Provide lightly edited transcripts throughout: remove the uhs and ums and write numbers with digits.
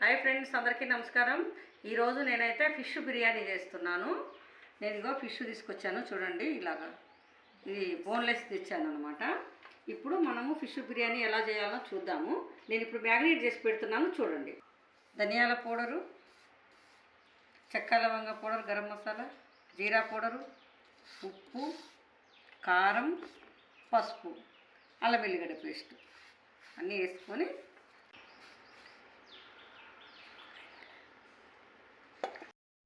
Hi friends, అందరికీ నమస్కారం. ఈరోజు నేనైతే ఫిష్ బిర్యానీ చేస్తున్నాను. నేను ఇగో ఫిష్ తీసుకొచ్చాను చూడండి, ఇలాగా ఇది బోన్లెస్ తెచ్చాను అనమాట. ఇప్పుడు మనము ఫిష్ బిర్యానీ ఎలా చేయాలో చూద్దాము. నేను ఇప్పుడు మ్యాగ్నేట్ చేసి పెడుతున్నాను చూడండి. ధనియాల పౌడరు, చెక్క లవంగ పౌడర్, గరం మసాలా, జీరా పౌడరు, ఉప్పు, కారం, పసుపు, అల్లం వెల్లిగడ్డ పేస్ట్ అన్నీ వేసుకొని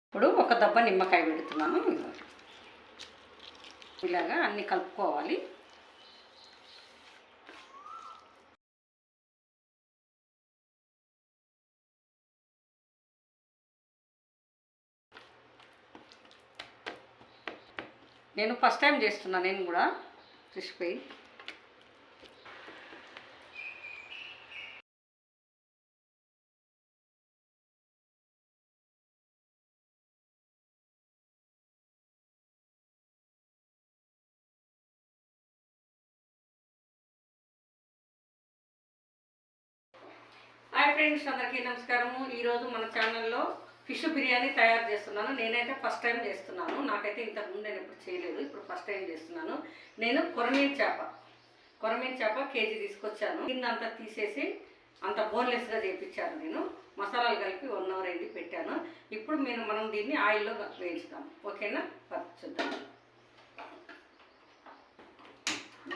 ఇప్పుడు ఒక దబ్బ నిమ్మకాయ పెడుతున్నాను. ఇలాగా అన్నీ కలుపుకోవాలి. నేను ఫస్ట్ టైం చేస్తున్నా, నేను కూడా ఫిష్ ఫ్రై. హాయ్ ఫ్రెండ్స్, అందరికీ నమస్కారము. ఈరోజు మన ఛానల్లో ఫిష్ బిర్యానీ తయారు చేస్తున్నాను. నేనైతే ఫస్ట్ టైం చేస్తున్నాను. నాకైతే ఇంతకుముందు నేను ఎప్పుడు చేయలేదు, ఇప్పుడు ఫస్ట్ టైం చేస్తున్నాను. నేను కొరమీన్ చేప కేజీ తీసుకొచ్చాను. కిందంతా తీసేసి అంత బోన్లెస్గా చేయించాను. నేను మసాలాలు కలిపి 1 అవర్ ఎండి పెట్టాను. ఇప్పుడు మనం దీన్ని ఆయిల్లో వేయించుదాం. ఓకేనా? చూద్దాం.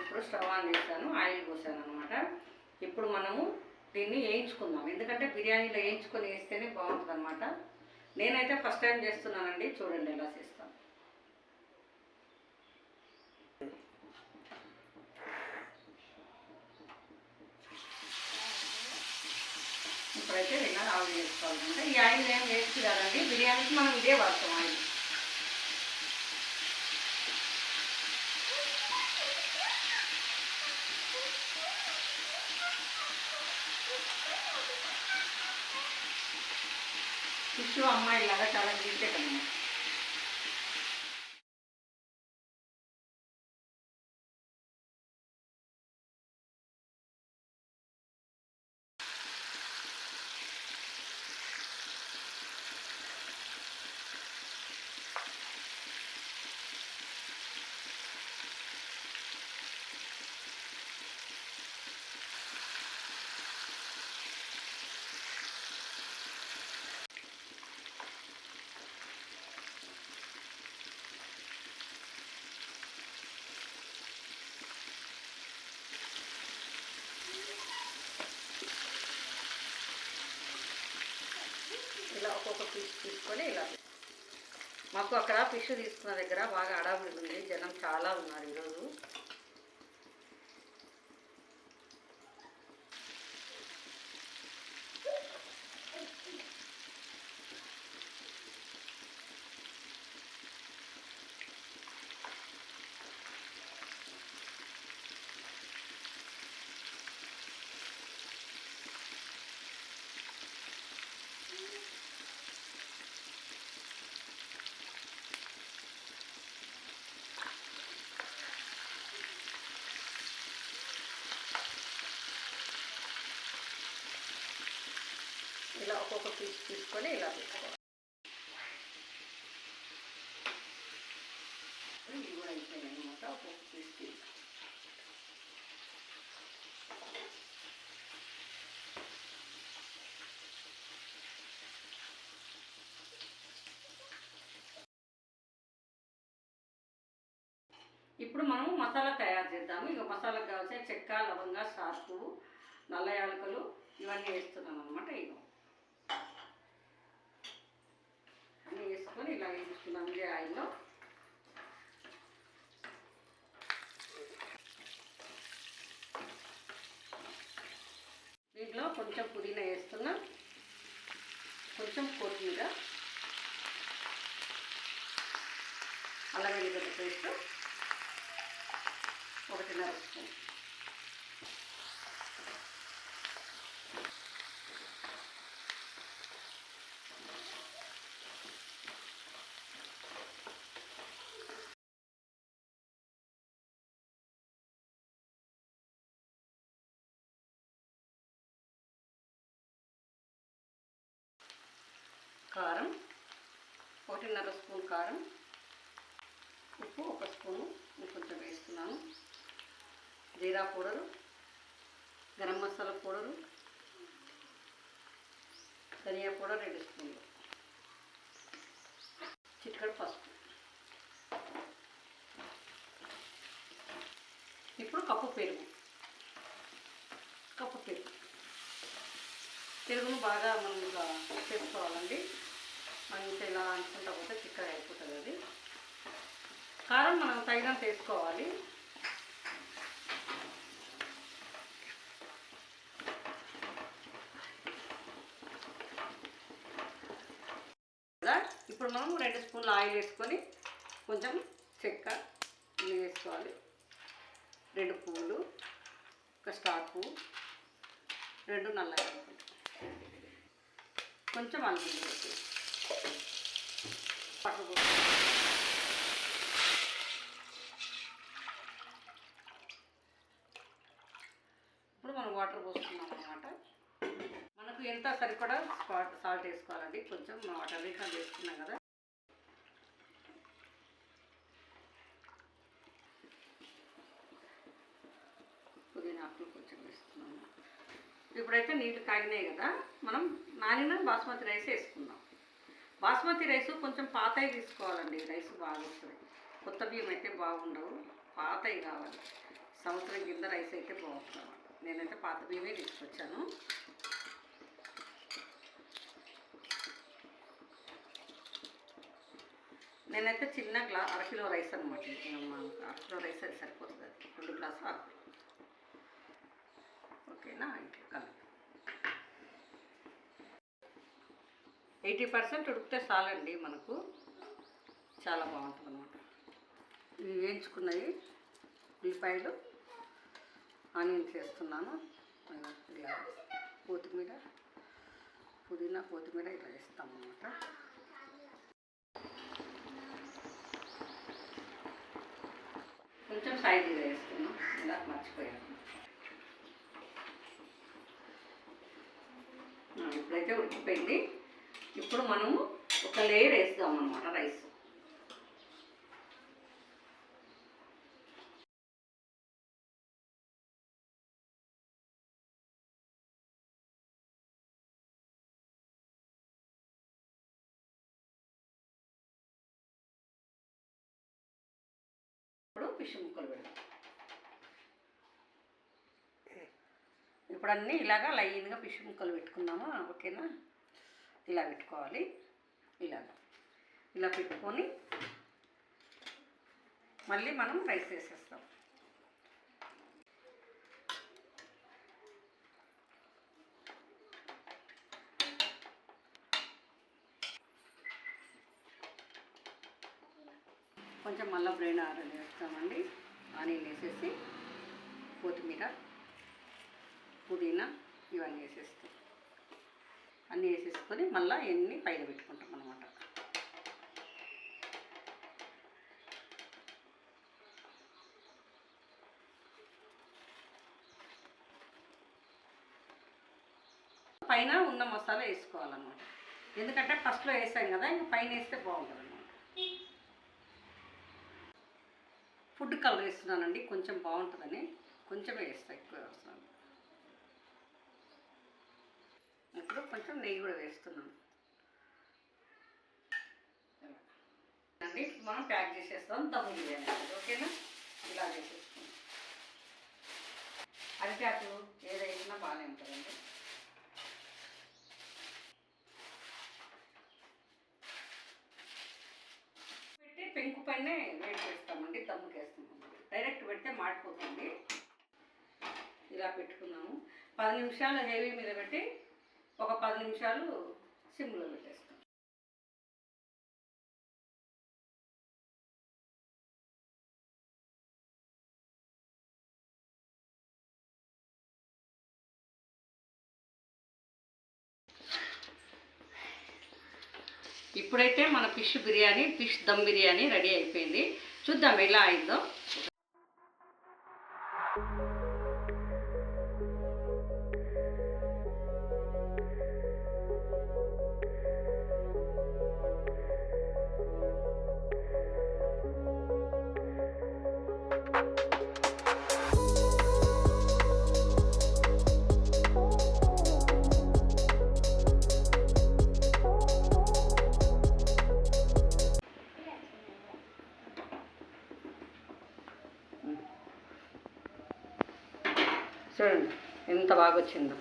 ఇప్పుడు స్టవ్ ఆన్ చేశాను, ఆయిల్ పోసాను అనమాట. ఇప్పుడు మనము దీన్ని వేయించుకుందాం, ఎందుకంటే బిర్యానీలో వేయించుకొని వేస్తేనే బాగుంటుంది అనమాట. నేనైతే ఫస్ట్ టైం చేస్తున్నానండి, చూడండి ఎలా చేస్తాను. ఇప్పుడైతే ఇలా ఆయిల్ వేసుకోవాలంటే ఈ ఆయిల్ ఏం వేస్ట్ కాదండి, బిర్యానీకి మనం ఇదే వాడతాం ఆయిల్. ఫిష్ అమ్మాయిలాగా చాలా గ్రీటెడ్ అన్నమాట. ఇలా ఒక్కొక్క పీస్ తీసుకొని ఇలా మాకు అక్కడ ఫిష్ తీసుకున్న దగ్గర బాగా అడావిడి ఉంది, జనం చాలా ఉన్నారు ఈరోజు. ఇలా ఒక్కొక్క పీస్ తీసుకొని ఇలా పెట్టుకోవాలి. ఇది కూడా అయిపోయింది అనమాట. ఒక్కొక్క పీస్ తీసి ఇప్పుడు మనం మసాలా తయారు చేద్దాము. ఇక మసాలాకు కావాల్సిన చెక్క, లవంగ, సాసు, నల్ల యాలకులు ఇవన్నీ వేస్తున్నాను అనమాట. ఇక అన్నీ వేసుకొని ఇలా వేసుకున్నాం ఇదే ఆయిల్లో. దీంట్లో కొంచెం పుదీనా వేస్తున్నా, కొంచెం కొత్తిమీర, అల్లం వెల్లిగడ్డ పేస్ట్ 1.5 స్పూన్. కారం, 1.5 స్పూన్ కారం, ఉప్పు 1 స్పూను కొంచెం వేస్తున్నాను, జీరా పౌడరు, గరం మసాలా పౌడరు, ధనియా పౌడర్ 2 స్పూన్లు, చిటికెడు పసుపు. ఇప్పుడు కప్పు పెరుగు, పెరుగును బాగా మనం ఇలా చేసుకోవాలండి. మంచిగా ఇలా అనుకుంటా పోతే చిక్కగా అయిపోతుంది అది. కారం మనం తగినంత వేసుకోవాలి. ఇప్పుడు మనం 2 స్పూన్లు ఆయిల్ వేసుకొని కొంచెం చెక్క ఇవి వేసుకోవాలి, 2 పువ్వులు, 1 స్టార్ పువ్వు, 2 నల్ల యాలకులు, కొంచెం అల్లం వేసి ఇప్పుడు మనం వాటర్ పోసుకున్నాం అన్నమాట. మనకు ఎంత సరిపడా సాల్ట్ వేసుకోవాలండి. కొంచెం వాటర్ వేసుకున్నాం కదా. పుదీనా ఆకులు కొంచెం వేస్తున్నాము. ఇప్పుడైతే నీళ్ళు కాగినాయి కదా, మనం నానిన బాస్మతి రైస్ వేసుకుందాం. బాస్మతి రైస్ కొంచెం పాతవి తీసుకోవాలండి, రైస్ బాగా వస్తుంది. కొత్త బియ్యం అయితే బాగుండవు, పాతవి కావాలి. సంవత్సరం కింద రైస్ అయితే బాగుంటుంది. నేనైతే పాత బియ్యమే తీసుకొచ్చాను. నేనైతే చిన్న అరకిలో రైస్ అనమాట, అరకిలో రైస్ అది సరిపోతుంది. 2 గ్లాసులు అరకిలో. ఓకేనా? ఇట్లా కలిపి 80% ఉడికితే చాలండి, మనకు చాలా బాగుంటుంది అనమాట. ఇవి వేయించుకున్నవి ఉల్లిపాయలు, ఆనియన్స్ వేస్తున్నాను. ఇలా కొత్తిమీర, పుదీనా, కొత్తిమీర ఇలా వేస్తాము అన్నమాట. కొంచెం సైజీగా వేస్తున్నాం, ఇలా మర్చిపోయాను. ఇప్పుడైతే ఉడికిపోయింది. ఇప్పుడు మనము ఒక లేయర్ వేస్తాం అన్నమాట రైస్. ఇప్పుడు ఫిష్ ముక్కలు పెడతాం. ఇప్పుడు అన్నీ ఇలాగా లైన్గా ఫిష్ ముక్కలు పెట్టుకుందామా? ఓకేనా? ఇలా పెట్టుకోవాలి. ఇలా పెట్టుకొని మళ్ళీ మనం రైస్ వేసేస్తాం. కొంచెం మళ్ళీ బ్రెయిన్ ఆరెంజ్ వేస్తామండి. ఆనియన్ వేసేసి కొత్తిమీర, పుదీనా ఇవన్నీ వేసేస్తాం. అన్నీ వేసేసుకొని మళ్ళీ ఎన్ని పైన పెట్టుకుంటాం అన్నమాట. పైన ఉన్న మసాలా వేసుకోవాలన్నమాట. ఎందుకంటే ఫస్ట్లో వేసాం కదా, ఇంక పైన వేస్తే బాగుంటుంది అన్నమాట. ఫుడ్ కలర్ వేస్తున్నానండి, కొంచెం బాగుంటుందని కొంచెమే వేస్తాను, ఎక్కువ వేస్తాను. ఇప్పుడు కొంచెం నెయ్యి కూడా వేస్తున్నాను అండి. మనం ప్యాక్ చేసేస్తాం దమ్ బిర్యానీ. ఓకేనా? ఇలా చేసేస్తాం. అరిటాకు ఏదైనా బాగానే ఉంటుందండి. పెట్టి పెంకు పైనే వేడి చేస్తామండి, దమ్ముకి వేస్తామండి. డైరెక్ట్ పెడితే మాడిపోతుంది. ఇలా పెట్టుకున్నాము. 10 నిమిషాలు హెవీ మీద పెట్టి ఒక 10 నిమిషాలు సిమ్లో పెట్టేస్తాం. ఇప్పుడైతే మన ఫిష్ దమ్ బిర్యానీ రెడీ అయిపోయింది. చూద్దాం ఎలా అయిందో. చూడండి ఎంత బాగా వచ్చిందో.